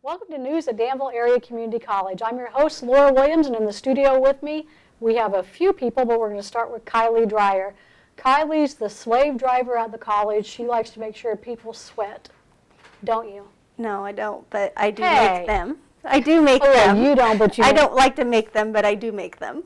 Welcome to News at Danville Area Community College. I'm your host, Laura Williams, and in the studio with me, we have a few people, but we're going to start with Kylie Dreyer. Kylie's the slave driver at the college. She likes to make sure people sweat, don't you? No, I don't, but I do make them. I do make them. Yeah, you don't, but you I don't like to make them, but I do make them.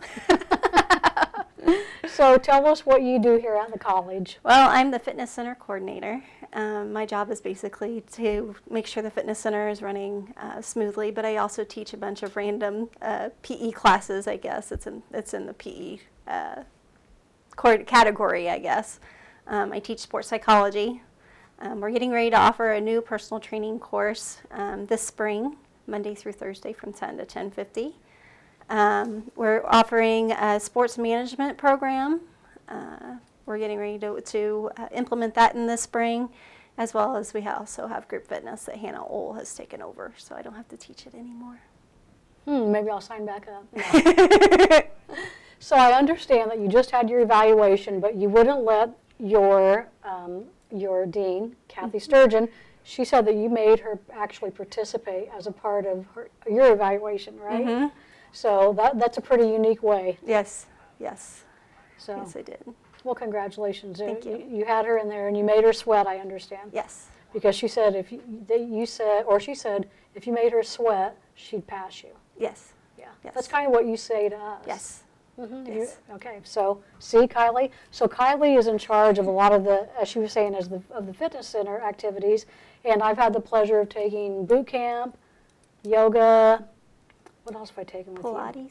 So tell us what you do here at the college. Well, I'm the fitness center coordinator. My job is basically to make sure the fitness center is running smoothly, but I also teach a bunch of random PE classes, I guess. It's in the PE category, I guess. I teach sports psychology. We're getting ready to offer a new personal training course this spring, Monday through Thursday from 10 to 10:50. We're offering a sports management program. We're getting ready to implement that in the spring, as well as we also have group fitness that Hannah Ohl has taken over, so I don't have to teach it anymore. Maybe I'll sign back up. No. So I understand that you just had your evaluation, but you wouldn't let your dean, Kathy Sturgeon, she said that you made her actually participate as a part of your evaluation, right? Mm-hmm. So that's a pretty unique way. Yes. So, yes, I did. Well, congratulations. Thank you. You had her in there and you made her sweat, I understand. Yes. Because she said she said if you made her sweat, she'd pass you. Yes. Yeah. Yes. That's kind of what you say to us. Yes. Mm-hmm. Yes. Okay. So see, Kylie. So Kylie is in charge of a lot of the, as she was saying, of the fitness center activities. And I've had the pleasure of taking boot camp, yoga. What else have I taken with you?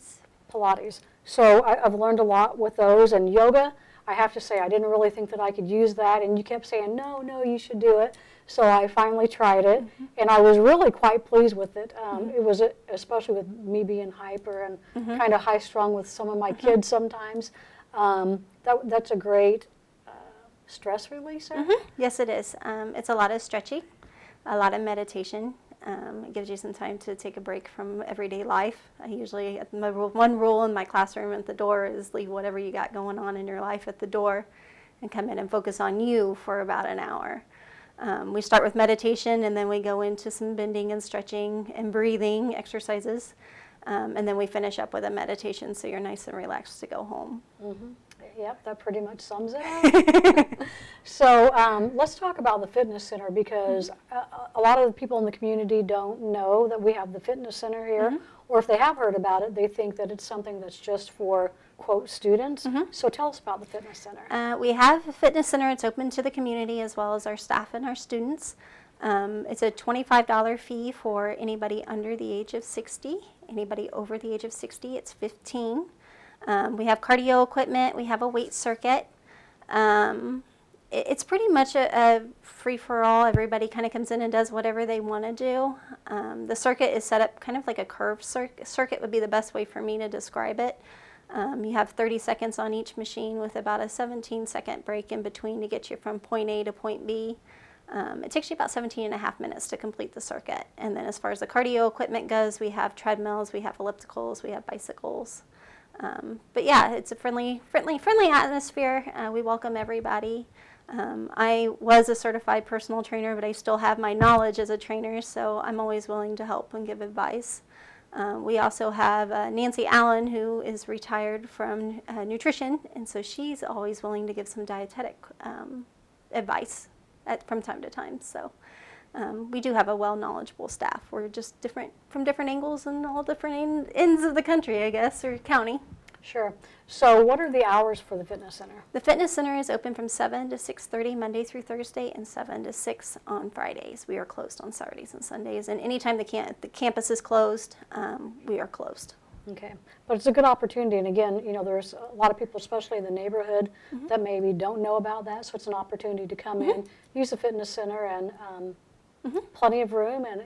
Pilates. So I've learned a lot with those. And yoga, I have to say, I didn't really think that I could use that. And you kept saying, no, you should do it. So I finally tried it. Mm-hmm. And I was really quite pleased with it. It was, especially with me being hyper and kind of high-strung with some of my kids sometimes. That's a great stress releaser. Mm-hmm. Yes, it is. It's a lot of stretching, a lot of meditation. It gives you some time to take a break from everyday life. I usually, one rule in my classroom at the door is leave whatever you got going on in your life at the door and come in and focus on you for about an hour. We start with meditation and then we go into some bending and stretching and breathing exercises. And then we finish up with a meditation so you're nice and relaxed to go home. Mm-hmm. Yep, that pretty much sums it up. So let's talk about the fitness center because a lot of the people in the community don't know that we have the fitness center here, or if they have heard about it, they think that it's something that's just for, quote, students. So tell us about the fitness center. We have a fitness center. It's open to the community as well as our staff and our students. It's a $25 fee for anybody under the age of 60. Anybody over the age of 60, it's $15. We have cardio equipment. We have a weight circuit. It's pretty much a free-for-all. Everybody kind of comes in and does whatever they want to do. The circuit is set up kind of like a curved circuit would be the best way for me to describe it. You have 30 seconds on each machine with about a 17-second break in between to get you from point A to point B. It takes you about 17 and a half minutes to complete the circuit. And then as far as the cardio equipment goes, we have treadmills, we have ellipticals, we have bicycles. But yeah, it's a friendly atmosphere. We welcome everybody. I was a certified personal trainer, but I still have my knowledge as a trainer, so I'm always willing to help and give advice. We also have Nancy Allen, who is retired from nutrition, and so she's always willing to give some dietetic advice from time to time. So we do have a well-knowledgeable staff. We're just from different angles and all different ends of the country, I guess, or county. Sure. So what are the hours for the fitness center? The fitness center is open from 7 to 6:30 Monday through Thursday and 7 to 6 on Fridays. We are closed on Saturdays and Sundays. And anytime the campus is closed, we are closed. Okay. But it's a good opportunity. And again, there's a lot of people, especially in the neighborhood, that maybe don't know about that. So it's an opportunity to come in, use the fitness center, and plenty of room, and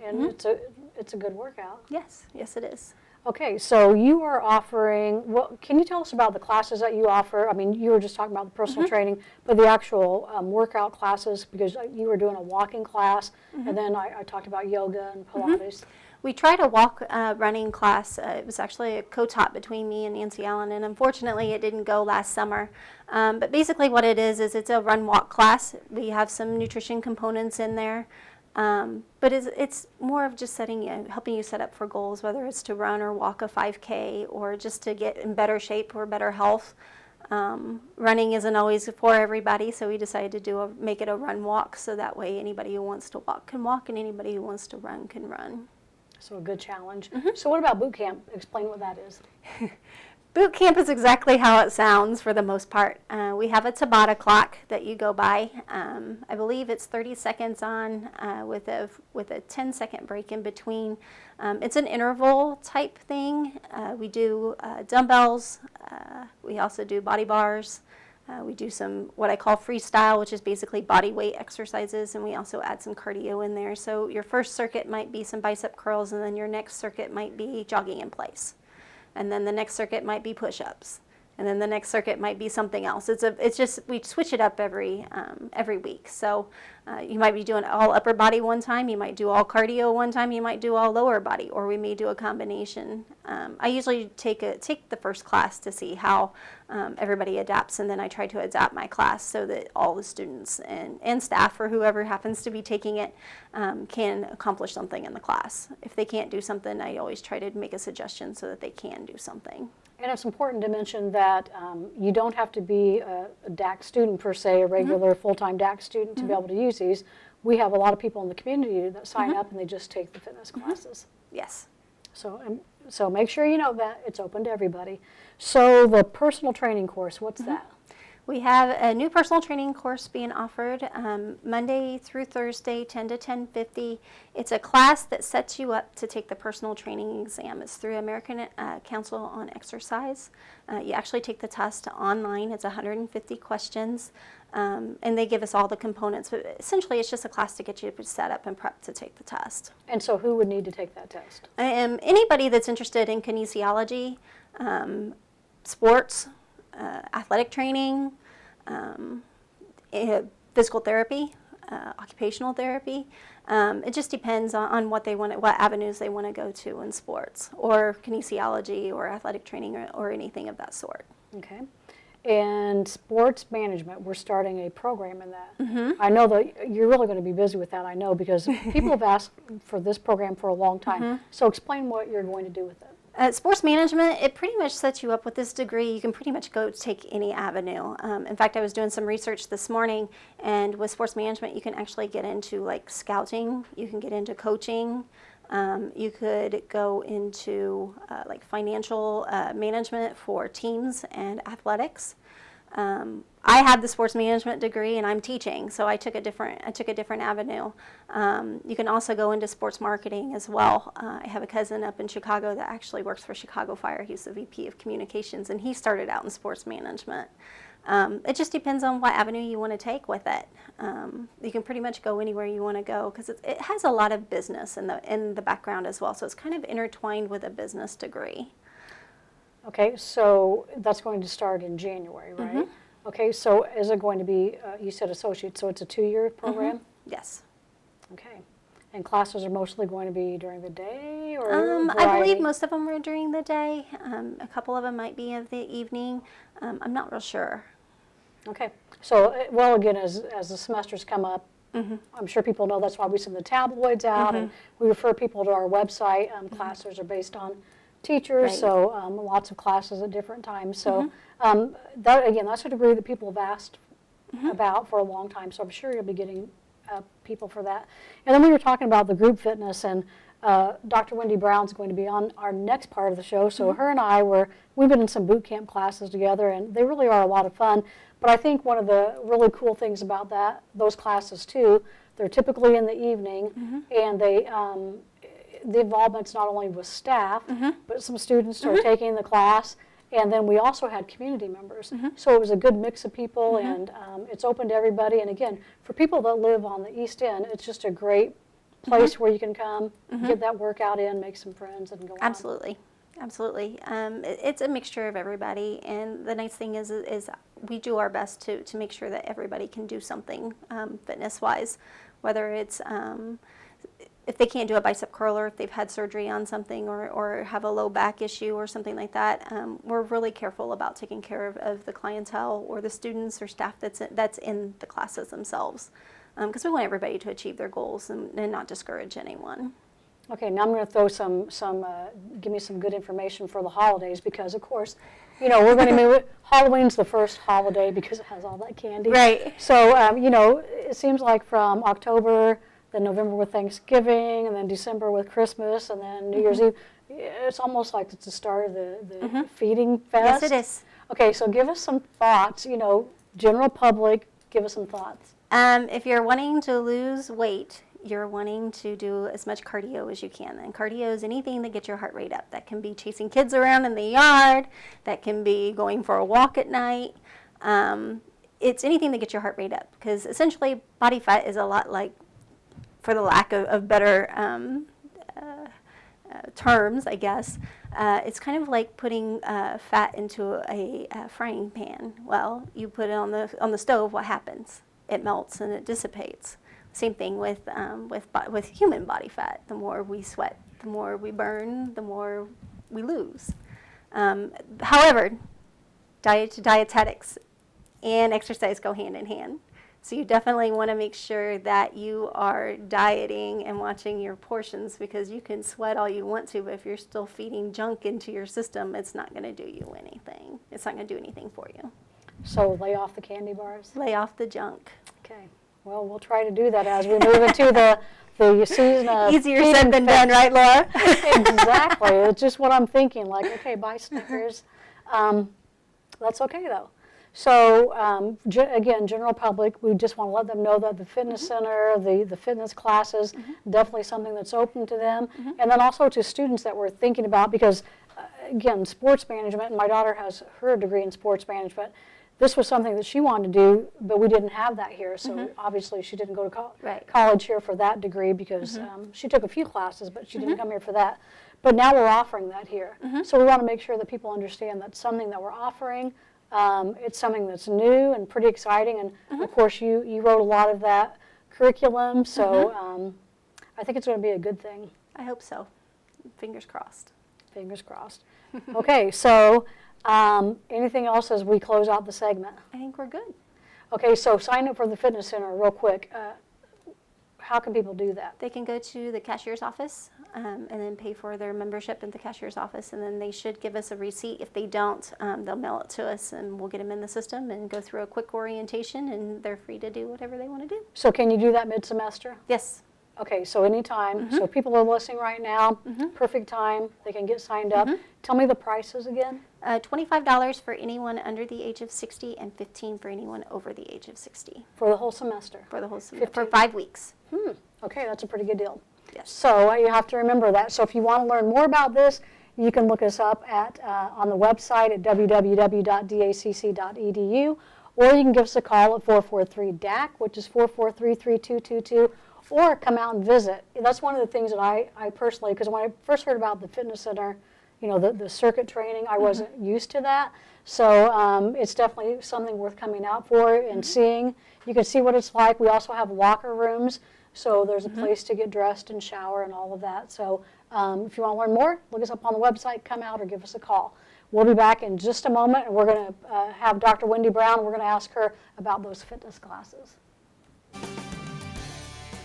it's a good workout. Yes, it is. Okay, so you are offering, can you tell us about the classes that you offer? I mean, you were just talking about the personal training, but the actual workout classes, because you were doing a walking class, and then I talked about yoga and Pilates. We tried a running class. It was actually a co-taught between me and Nancy Allen, and unfortunately it didn't go last summer. But basically what it is it's a run-walk class. We have some nutrition components in there. But it's more of just helping you set up for goals, whether it's to run or walk a 5K or just to get in better shape or better health. Running isn't always for everybody, so we decided to make it a run walk, so that way anybody who wants to walk can walk and anybody who wants to run can run. So a good challenge. So what about boot camp? Explain what that is. Boot camp is exactly how it sounds for the most part. We have a Tabata clock that you go by. I believe it's 30 seconds on with a 10-second break in between. It's an interval type thing. We do dumbbells. We also do body bars. We do some what I call freestyle, which is basically body weight exercises, and we also add some cardio in there. So your first circuit might be some bicep curls, and then your next circuit might be jogging in place. And then the next circuit might be push-ups, and then the next circuit might be something else. It's just we switch it up every week. So you might be doing all upper body one time, you might do all cardio one time, you might do all lower body, or we may do a combination. I usually take the first class to see how everybody adapts, and then I try to adapt my class so that all the students and staff or whoever happens to be taking it can accomplish something in the class. If they can't do something, I always try to make a suggestion so that they can do something. And it's important to mention that you don't have to be a DACC student per se, a regular full-time DACC student to be able to use these. We have a lot of people in the community that sign up and they just take the fitness classes. Yes. So make sure you know that it's open to everybody. So the personal training course, what's that? We have a new personal training course being offered Monday through Thursday, 10 to 10:50. It's a class that sets you up to take the personal training exam. It's through American Council on Exercise. You actually take the test online. It's 150 questions, and they give us all the components. But essentially, it's just a class to get you set up and prep to take the test. And so who would need to take that test? Anybody that's interested in kinesiology, sports, athletic training, physical therapy, occupational therapy. It just depends on what avenues they want to go to in sports, or kinesiology, or athletic training, or anything of that sort. Okay. And sports management, we're starting a program in that. I know that you're really going to be busy with that, I know, because people have asked for this program for a long time. So explain what you're going to do with it. Sports management, it pretty much sets you up with this degree. You can pretty much go take any avenue. In fact, I was doing some research this morning, and with sports management, you can actually get into like scouting, you can get into coaching, you could go into like financial management for teams and athletics. I have the sports management degree and I'm teaching, so I took a different avenue. You can also go into sports marketing as well. I have a cousin up in Chicago that actually works for Chicago Fire. He's the VP of communications, and he started out in sports management. It just depends on what avenue you want to take with it. You can pretty much go anywhere you want to go because it has a lot of business in the background as well, so it's kind of intertwined with a business degree. Okay, so that's going to start in January, right? Okay, so is it going to be, you said associate, so it's a 2-year program? Yes. Okay. And classes are mostly going to be during the day or I variety? believe most of them are during the day. A couple of them might be in the evening. I'm not real sure. Okay. So, well, again, as the semesters come up, I'm sure people know that's why we send the tabloids out and we refer people to our website. Classes are based on teachers, Right. so lots of classes at different times. So that's a degree that people have asked about for a long time, so I'm sure you'll be getting people for that. And then we were talking about the group fitness, and Dr. Wendy Brown's going to be on our next part of the show. So her and I we've been in some boot camp classes together, and they really are a lot of fun. But I think one of the really cool things about those classes too, they're typically in the evening, and the involvement's not only with staff, but some students are taking the class, and then we also had community members. So it was a good mix of people, and it's open to everybody. And again, for people that live on the East End, it's just a great place where you can come, get that workout in, make some friends, and go on. Absolutely. It's a mixture of everybody, and the nice thing is we do our best to make sure that everybody can do something fitness-wise, whether it's if they can't do a bicep curl, or if they've had surgery on something, or have a low back issue or something like that. We're really careful about taking care of the clientele or the students or staff that's in the classes themselves. because we want everybody to achieve their goals and not discourage anyone. Okay, now I'm going to throw give me some good information for the holidays because, of course, you know, we're going to move it. Halloween's the first holiday because it has all that candy. Right. So, you know, it seems like from October, then November with Thanksgiving, and then December with Christmas, and then New Year's Eve. It's almost like it's the start of the feeding fest. Yes, it is. Okay, so give us some thoughts, you know, general public, give us some thoughts. If you're wanting to lose weight, you're wanting to do as much cardio as you can. And cardio is anything that gets your heart rate up. That can be chasing kids around in the yard. That can be going for a walk at night. It's anything that gets your heart rate up, because essentially body fat is a lot like, for the lack of better terms, I guess, it's kind of like putting fat into a frying pan. Well, you put it on the stove, what happens? It melts and it dissipates. Same thing with human body fat. The more we sweat, the more we burn, the more we lose. However, dietetics and exercise go hand in hand. So you definitely want to make sure that you are dieting and watching your portions, because you can sweat all you want to, but if you're still feeding junk into your system, it's not going to do you anything. It's not going to do anything for you. So lay off the candy bars? Lay off the junk. Okay. Well, we'll try to do that as we move into the season of Easier said than done, right, Laura? Exactly. It's just what I'm thinking. Like, okay, buy Snickers. That's okay, though. So, again, general public, we just want to let them know that the fitness center, the fitness classes, definitely something that's open to them. And then also to students that we're thinking about, because, again, sports management, and my daughter has her degree in sports management. This was something that she wanted to do, but we didn't have that here. So obviously she didn't go to college here for that degree, because she took a few classes, but she didn't come here for that. But now we're offering that here. So we want to make sure that people understand that's something that we're offering. It's something that's new and pretty exciting. And of course you wrote a lot of that curriculum. So I think it's going to be a good thing. I hope so. Fingers crossed. Fingers crossed. Okay, so anything else as we close out the segment? I think we're good. Okay, so sign up for the fitness center real quick. How can people do that? They can go to the cashier's office and then pay for their membership in the cashier's office, and then they should give us a receipt. If they don't, they'll mail it to us, and we'll get them in the system and go through a quick orientation, and they're free to do whatever they want to do. So can you do that mid-semester? Yes. Okay, so anytime. So people are listening right now, perfect time. They can get signed up. Tell me the prices again. $25 for anyone under the age of 60 and $15 for anyone over the age of 60. For the whole semester? For the whole semester, for 5 weeks. Okay, that's a pretty good deal. Yes. So you have to remember that. So if you want to learn more about this, you can look us up at on the website at www.dacc.edu, or you can give us a call at 443-DACC, which is 443-3222, or come out and visit. That's one of the things that I personally, because when I first heard about the fitness center, you know, the circuit training, I wasn't used to that. So it's definitely something worth coming out for and seeing. You can see what it's like. We also have locker rooms, so there's a place to get dressed and shower and all of that. So if you want to learn more, look us up on the website, come out, or give us a call. We'll be back in just a moment, and we're going to have Dr. Wendy Brown. We're going to ask her about those fitness classes.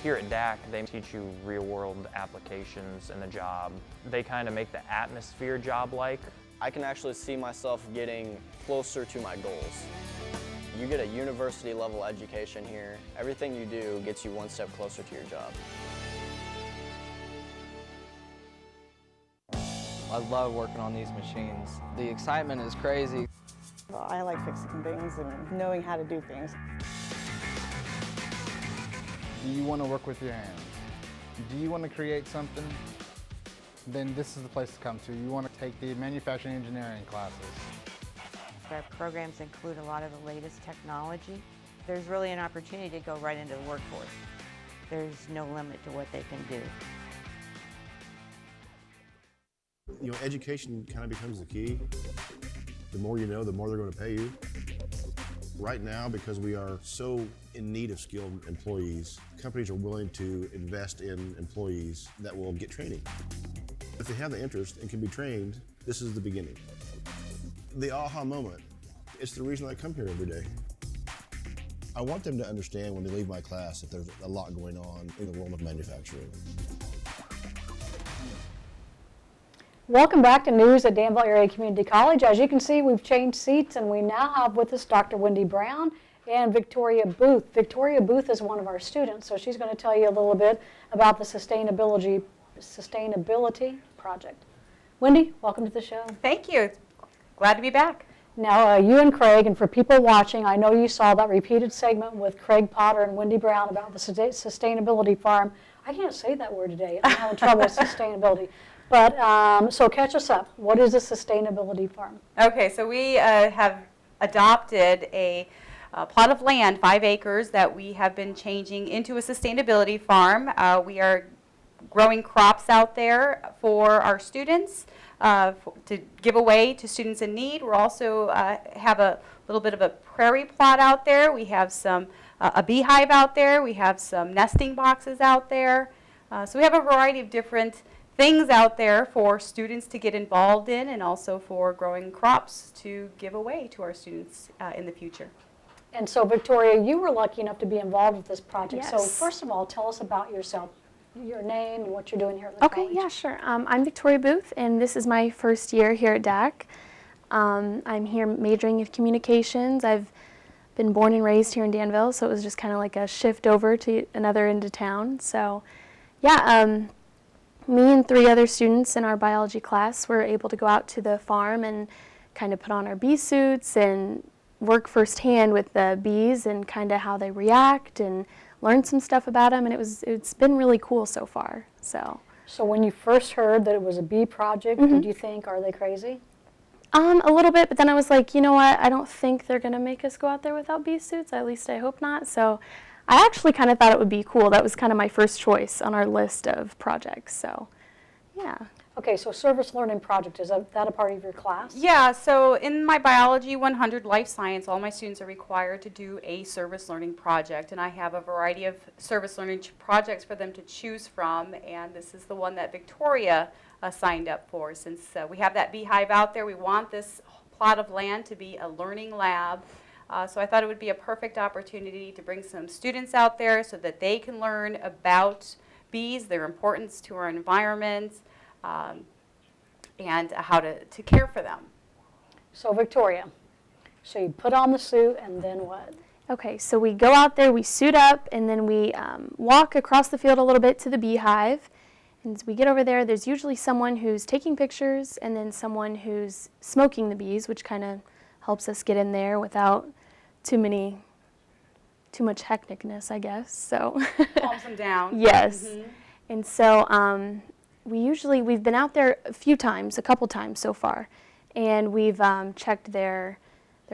Here at DACC, they teach you real-world applications in the job. They kind of make the atmosphere job-like. I can actually see myself getting closer to my goals. You get a university-level education here. Everything you do gets you one step closer to your job. I love working on these machines. The excitement is crazy. I like fixing things and knowing how to do things. Do you want to work with your hands? Do you want to create something? Then this is the place to come to. You want to take the manufacturing engineering classes. Our programs include a lot of the latest technology. There's really an opportunity to go right into the workforce. There's no limit to what they can do. You know, education kind of becomes the key. The more you know, the more they're going to pay you. Right now, because we are so in need of skilled employees, companies are willing to invest in employees that will get training. If they have the interest and can be trained, this is the beginning. The aha moment, it's the reason I come here every day. I want them to understand when they leave my class that there's a lot going on in the world of manufacturing. Welcome back to News at Danville Area Community College. As you can see, we've changed seats and we now have with us Dr. Wendy Brown and Victoria Boothe. Victoria Boothe is one of our students, so she's going to tell you a little bit about the sustainability project. Wendy, welcome to the show. Thank you. Glad to be back. Now, you and Craig, and for people watching, I know you saw that repeated segment with Craig Potter and Wendy Brown about the sustainability farm. I can't say that word today. I'm having trouble with sustainability. But, so catch us up. What is a sustainability farm? Okay, so we have adopted a plot of land, 5 acres, that we have been changing into a sustainability farm. We are growing crops out there for our students to give away to students in need. We're also have a little bit of a prairie plot out there. We have a beehive out there. We have some nesting boxes out there. So we have a variety of different things out there for students to get involved in, and also for growing crops to give away to our students in the future. And so, Victoria, you were lucky enough to be involved with this project. Yes. So first of all, tell us about yourself, your name and what you're doing here at the college. Okay, yeah, sure. I'm Victoria Boothe, and this is my first year here at DACC. I'm here majoring in communications. I've been born and raised here in Danville, so it was just kind of like a shift over to another end of town. So, yeah, me and 3 other students in our biology class were able to go out to the farm and kind of put on our bee suits and work firsthand with the bees and kind of how they react and learn some stuff about them, and it's been really cool so far. So when you first heard that it was a bee project, did you think, are they crazy? A little bit, but then I was like, you know what, I don't think they're going to make us go out there without bee suits, at least I hope not. So I actually kind of thought it would be cool. That was kind of my first choice on our list of projects, so yeah. Okay, so service learning project, is that a part of your class? Yeah, so in my Biology 100 Life Science, all my students are required to do a service learning project, and I have a variety of service learning projects for them to choose from, and this is the one that Victoria signed up for. Since we have that beehive out there, we want this plot of land to be a learning lab. So I thought it would be a perfect opportunity to bring some students out there so that they can learn about bees, their importance to our environment, and how to care for them. So Victoria, so you put on the suit and then what? Okay, so we go out there, we suit up, and then we walk across the field a little bit to the beehive. And as we get over there, there's usually someone who's taking pictures and then someone who's smoking the bees, which kind of helps us get in there without too much hecticness, I guess. So Calms them down. Yes. Mm-hmm. And so we've been out there a couple times so far, and we've checked their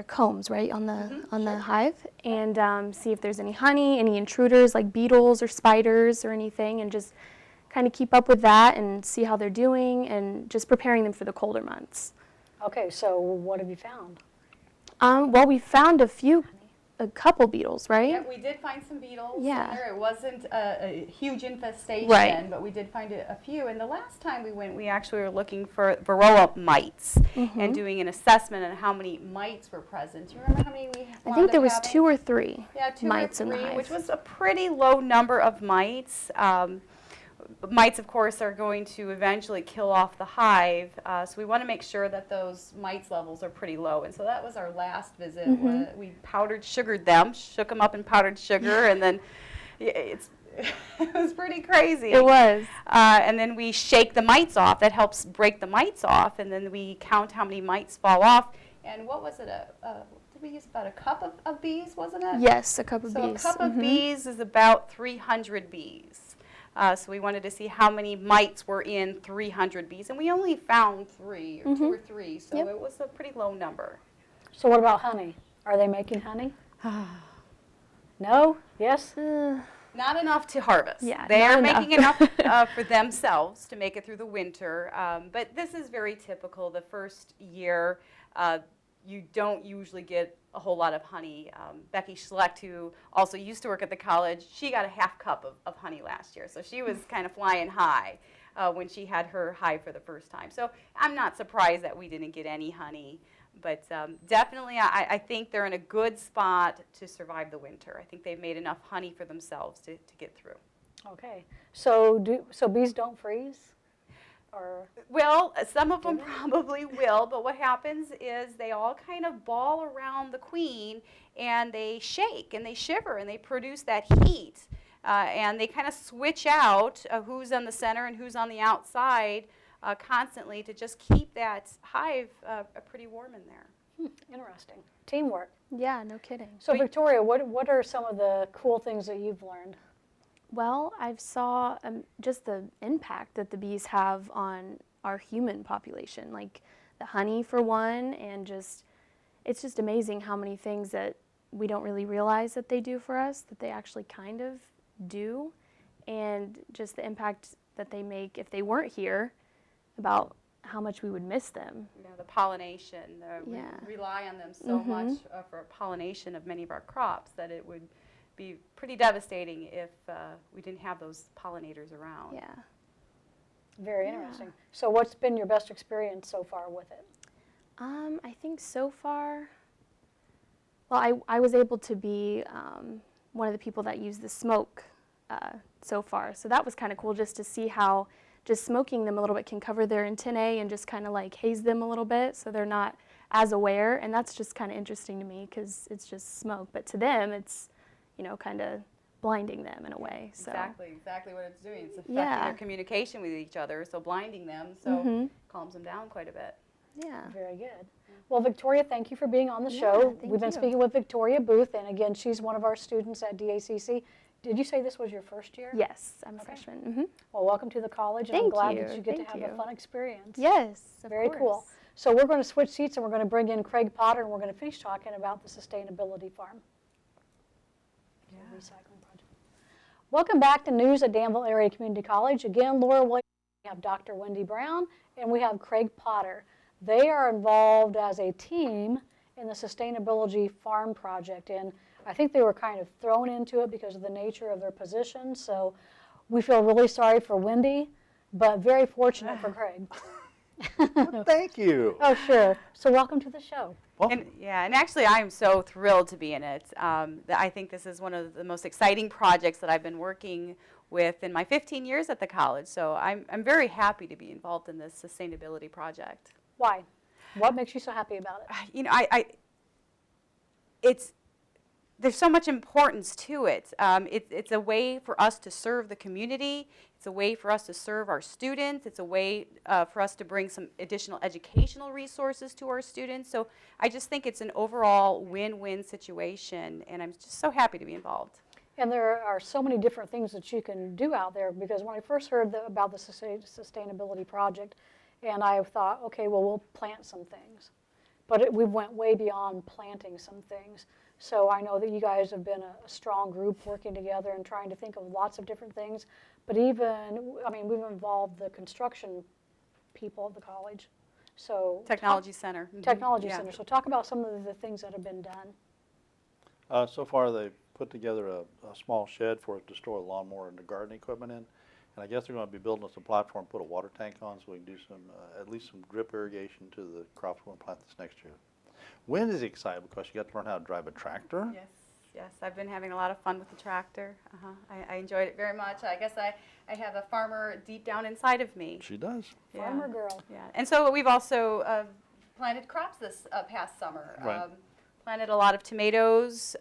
combs, right, on the hive, and see if there's any honey, any intruders like beetles or spiders or anything, and just kind of keep up with that and see how they're doing, and just preparing them for the colder months. Okay, so what have you found? Well, we found a couple beetles, right? Yeah, we did find some beetles Yeah. in there. It wasn't a huge infestation, Right. but we did find a few. And the last time we went, we actually were looking for varroa mites and doing an assessment on how many mites were present. Do you remember how many we I wound think there up was having? 2 or 3 Yeah, 2 mites or in the 3, hive. which was a pretty low number of mites. Mites, of course, are going to eventually kill off the hive, so we want to make sure that those mites levels are pretty low. And so that was our last visit. We powdered sugared them, shook them up in powdered sugar, and then it was pretty crazy. It was. And then we shake the mites off. That helps break the mites off, and then we count how many mites fall off. And what was it? Did we use about a cup of bees, wasn't it? Yes, a cup of So bees. a cup of bees is about 300 bees. So we wanted to see how many mites were in 300 bees, and we only found 3 or 2 or 3, so Yep. it was a pretty low number. So what about honey? Are they making honey? No? Yes? Not enough to harvest. Yeah, They are not making enough for themselves to make it through the winter, but this is very typical. The first year, you don't usually get a whole lot of honey. Becky Schlecht, who also used to work at the college, she got a half cup of honey last year. So she was kind of flying high when she had her hive for the first time. So I'm not surprised that we didn't get any honey. But definitely, I think they're in a good spot to survive the winter. I think they've made enough honey for themselves to get through. Okay. So bees don't freeze? Or Well, some of them probably will, but what happens is they all kind of ball around the queen and they shake and they shiver and they produce that heat. And they kind of switch out who's on the center and who's on the outside constantly to just keep that hive pretty warm in there. Interesting. Teamwork. Yeah, no kidding. So Victoria, what are some of the cool things that you've learned? Well, I've saw just the impact that the bees have on our human population, like the honey for one, and it's just amazing how many things that we don't really realize that they do for us, that they actually kind of do, and just the impact that they make if they weren't here, about how much we would miss them. You know, the pollination, we rely on them so much for pollination of many of our crops that it would be pretty devastating if we didn't have those pollinators around. Yeah. Very interesting. So what's been your best experience so far with it? I think so far, well, I was able to be one of the people that used the smoke so far. So that was kind of cool just to see how just smoking them a little bit can cover their antennae and just kind of like haze them a little bit so they're not as aware. And that's just kind of interesting to me because it's just smoke. But to them, it's, you know, kind of blinding them in a way. So. Exactly what it's doing. It's affecting their communication with each other, so blinding them, so calms them down quite a bit. Yeah. Very good. Well, Victoria, thank you for being on the show. We've been speaking with Victoria Boothe, and again, she's one of our students at DACC. Did you say this was your first year? Yes, I'm a freshman. Well, welcome to the college, and I'm glad that you get to have a fun experience. Yes, Very cool. So we're going to switch seats, and we're going to bring in Craig Potter, and we're going to finish talking about the sustainability farm. Recycling project. Welcome back to News at Danville Area Community College. Again, Laura Williams, we have Dr. Wendy Brown, and we have Craig Potter. They are involved as a team in the Sustainability Farm Project, and I think they were kind of thrown into it because of the nature of their position, so we feel really sorry for Wendy, but very fortunate for Craig. Well, thank you. Oh, sure. So welcome to the show. And actually I am so thrilled to be in it. I think this is one of the most exciting projects that I've been working with in my 15 years at the college, so I'm very happy to be involved in this sustainability project. Why? What makes you so happy about it? You know, there's so much importance to it. It's a way for us to serve the community. It's a way for us to serve our students. It's a way for us to bring some additional educational resources to our students. So I just think it's an overall win-win situation, and I'm just so happy to be involved. And there are so many different things that you can do out there, because when I first heard about the sustainability project, and I thought, okay, well, we'll plant some things. But we went way beyond planting some things. So I know that you guys have been a strong group working together and trying to think of lots of different things. But even, I mean, we've involved the construction people at the college. So Technology Center. Technology Center. So talk about some of the things that have been done. So far, they've put together a small shed for us to store the lawnmower and the gardening equipment in. And I guess they're going to be building us a platform, put a water tank on so we can do some, at least some drip irrigation to the crops we're going to plant this next year. Wendy is excited because she got to learn how to drive a tractor. Yes, I've been having a lot of fun with the tractor. I enjoyed it very much. I guess I have a farmer deep down inside of me. She does. Farmer girl. Yeah, and so we've also planted crops this past summer. Right. Planted a lot of tomatoes,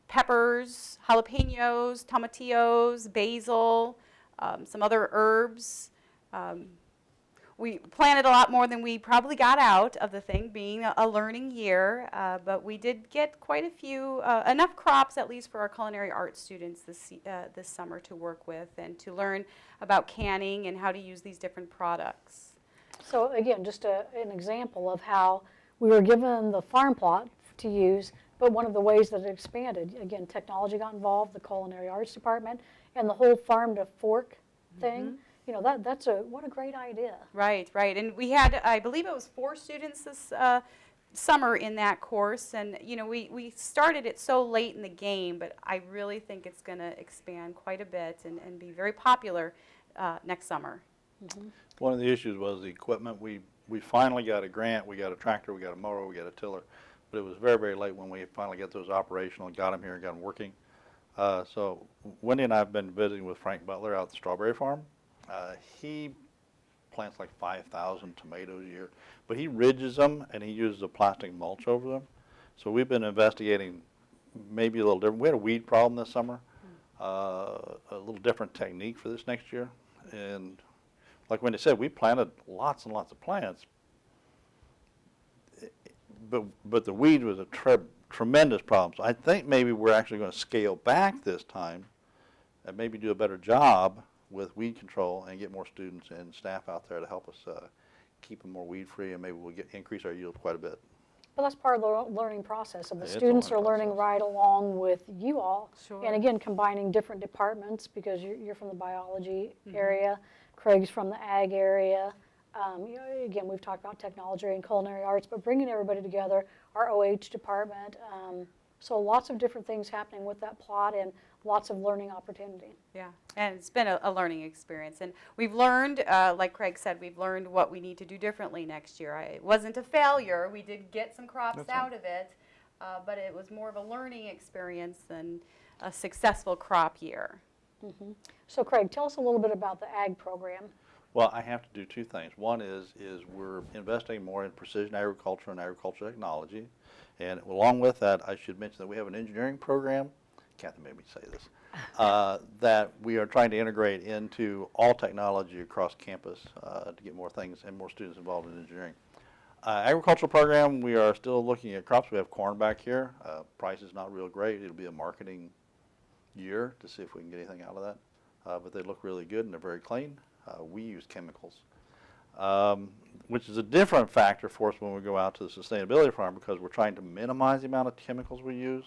peppers, jalapenos, tomatillos, basil, some other herbs. We planted a lot more than we probably got out of the thing, being a learning year, but we did get quite a few, enough crops at least for our culinary arts students this summer to work with and to learn about canning and how to use these different products. So again, just an example of how we were given the farm plot to use, but one of the ways that it expanded, again, technology got involved, the culinary arts department, and the whole farm to fork thing. You know, what a great idea. Right. And we had, I believe it was 4 students this summer in that course, and you know, we started it so late in the game, but I really think it's going to expand quite a bit and be very popular next summer. One of the issues was the equipment. We we finally got a grant, we got a tractor, we got a mower, we got a tiller, but it was very, very late when we finally got those operational and got them here and got them working. So Wendy and I have been visiting with Frank Butler out at the strawberry farm. He plants like 5,000 tomatoes a year, but he ridges them and he uses a plastic mulch over them. So we've been investigating maybe a little different. We had a weed problem this summer, a little different technique for this next year. And like Wendy said, we planted lots and lots of plants, but the weed was a tremendous problem. So I think maybe we're actually going to scale back this time and maybe do a better job with weed control and get more students and staff out there to help us keep them more weed free, and maybe we'll increase our yield quite a bit. But that's part of the learning process, and the It's a students are learning learning right along with you all. Sure. And again, combining different departments, because you're from the biology area, Craig's from the ag area. Again, we've talked about technology and culinary arts, but bringing everybody together, our OH department. So lots of different things happening with that plot and lots of learning opportunity. Yeah, and it's been a learning experience. And we've learned, like Craig said, we've learned what we need to do differently next year. It wasn't a failure. We did get some crops out of it, but it was more of a learning experience than a successful crop year. So Craig, tell us a little bit about the ag program. Well, I have to do two things. One is we're investing more in precision agriculture and agricultural technology. And along with that, I should mention that we have an engineering program, Kathy made me say this, that we are trying to integrate into all technology across campus to get more things and more students involved in engineering. Agricultural program, we are still looking at crops. We have corn back here. Price is not real great. It'll be a marketing year to see if we can get anything out of that. But they look really good and they're very clean. We use chemicals, which is a different factor for us when we go out to the sustainability farm, because we're trying to minimize the amount of chemicals we use.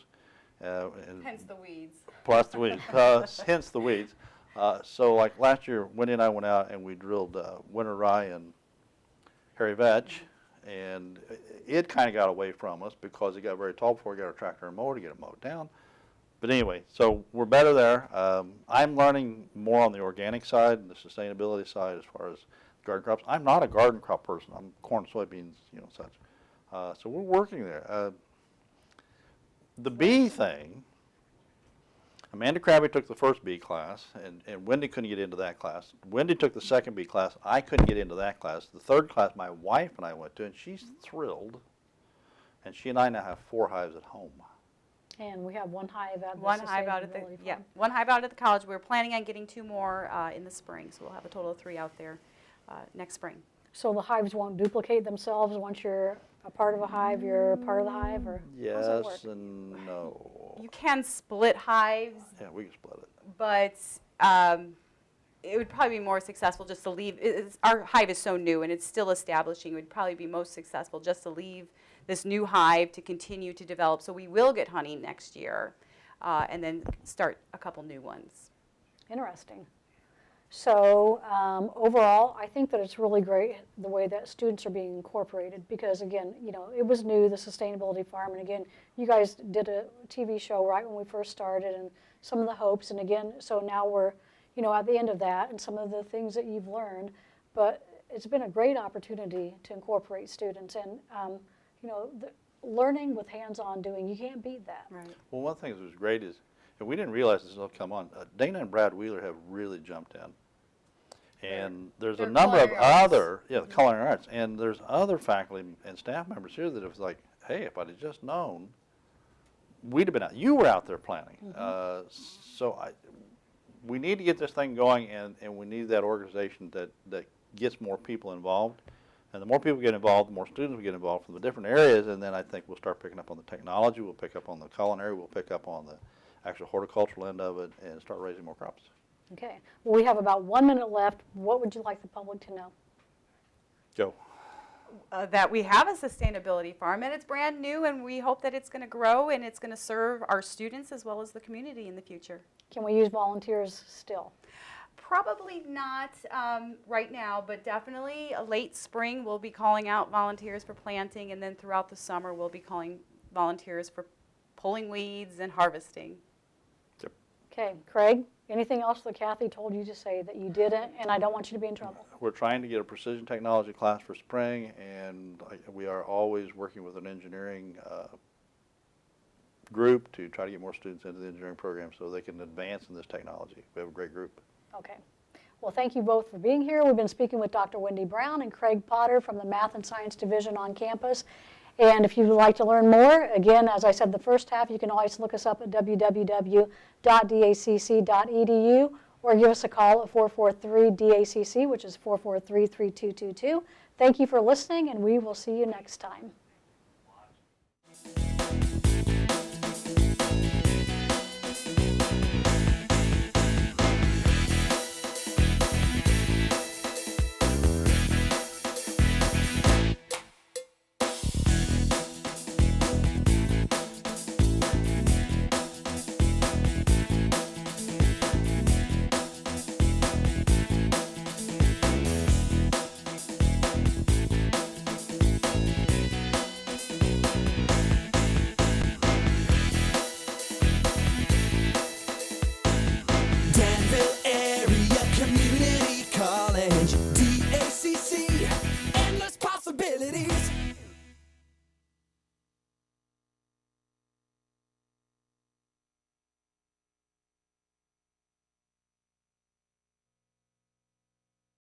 Hence the weeds. Plus the weeds, hence the weeds. So like last year, Wendy and I went out and we drilled winter rye and hairy vetch, and it kind of got away from us because it got very tall before we got our tractor and mower to get it mowed down. But anyway, so we're better there. I'm learning more on the organic side and the sustainability side as far as garden crops. I'm not a garden crop person. I'm corn, soybeans, such. So we're working there. The bee thing, Amanda Crabby took the first bee class, and Wendy couldn't get into that class. Wendy took the second bee class. I couldn't get into that class. The third class, my wife and I went to, and she's thrilled. And she and I now have 4 hives at home. And we have one hive at the One hive out at the sustainability farm. one hive out at the college. We're planning on getting 2 more in the spring, so we'll have a total of 3 out there next spring. So the hives won't duplicate themselves once you're a part of a hive, you're a part of the hive, or how does that work? Yes and no. You can split hives, Yeah, we can split it. but it would probably be more successful just to leave. Our hive is so new and it's still establishing. It would probably be most successful just to leave this new hive to continue to develop. So we will get honey next year and then start a couple new ones. Interesting. So overall, I think that it's really great the way that students are being incorporated, because again, it was new, the sustainability farm, and again, you guys did a TV show right when we first started, and some of the hopes, and again, so now we're, at the end of that, and some of the things that you've learned, but it's been a great opportunity to incorporate students, and the learning with hands-on doing, you can't beat that. Right. Well, one thing that was great is, and we didn't realize this will come on, Dana and Brad Wheeler have really jumped in. And there's a number of other, the culinary arts, and there's other faculty and staff members here that have like, hey, if I'd have just known, we'd have been out. You were out there planning. So we need to get this thing going, and we need that organization that gets more people involved. And the more people get involved, the more students we get involved from the different areas, and then I think we'll start picking up on the technology, we'll pick up on the culinary, we'll pick up on the actual horticultural end of it, and start raising more crops. Okay. Well, we have about 1 minute left. What would you like the public to know? Go. That we have a sustainability farm, and it's brand new, and we hope that it's going to grow and it's going to serve our students as well as the community in the future. Can we use volunteers still? Probably not right now, but definitely late spring we'll be calling out volunteers for planting, and then throughout the summer we'll be calling volunteers for pulling weeds and harvesting. Yep. Okay, Craig, anything else that Kathy told you to say that you didn't, and I don't want you to be in trouble? We're trying to get a precision technology class for spring, and we are always working with an engineering group to try to get more students into the engineering program so they can advance in this technology. We have a great group. Okay. Well, thank you both for being here. We've been speaking with Dr. Wendy Brown and Craig Potter from the Math and Science Division on campus. And if you'd like to learn more, again, as I said the first half, you can always look us up at www.dacc.edu or give us a call at 443-DACC, which is 443-3222. Thank you for listening, and we will see you next time.